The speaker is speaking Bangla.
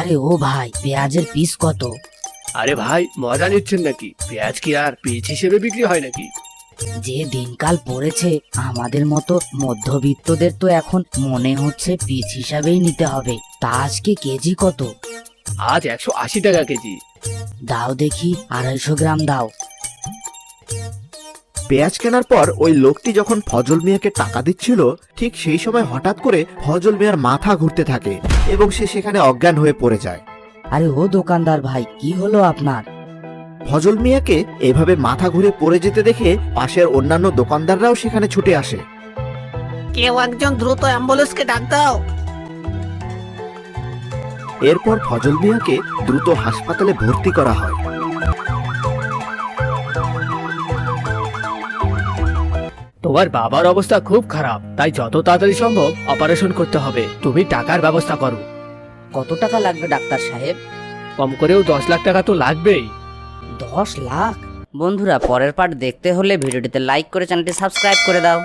আরে ও ভাই, পেঁয়াজের পিস কত? আরে ভাই, মজা নিচ্ছেন নাকি? পেঁয়াজ কি আর পিস হিসেবে বিক্রি হয় নাকি? যে দিনকাল পড়েছে, আমাদের মতো মধ্যবিত্তদের তো এখন মনে হচ্ছে পিস হিসাবেই নিতে হবে। তা আজকে কেজি কত? আজ 180 টাকা কেজি। দাও দেখি, 250 গ্রাম দাও। পেঁয়াজ কেনার পর ওই লোকটি যখন ফজল মিয়াকে টাকা দিচ্ছিল, ঠিক সেই সময় হঠাৎ করে ফজল মিয়ার মাথা ঘুরতে থাকে এবং সে সেখানে অজ্ঞান হয়ে পড়ে যায়। আরে ও দোকানদার ভাই, কি হলো আপনার? ফজল মিয়াকে এভাবে মাথা ঘুরে পড়ে যেতে দেখে পাশের অন্যান্য দোকানদাররাও সেখানে ছুটে আসে। কেউ একজন দ্রুত অ্যাম্বুলেন্সকে ডাক দাও। এরপর ফজল মিয়াকে দ্রুত হাসপাতালে ভর্তি করা হয়। তোমার বাবার অবস্থা খুব খারাপ, তাই যত তাড়াতাড়ি সম্ভব অপারেশন করতে হবে। তুমি টাকার ব্যবস্থা করো। কত টাকা লাগবে ডাক্তার সাহেব? কম করেও 10 লাখ টাকা তো লাগবেই। 10 লাখ? বন্ধুরা, পরের পার্ট দেখতে হলে ভিডিওটিতে লাইক করে চ্যানেলটি সাবস্ক্রাইব করে দাও।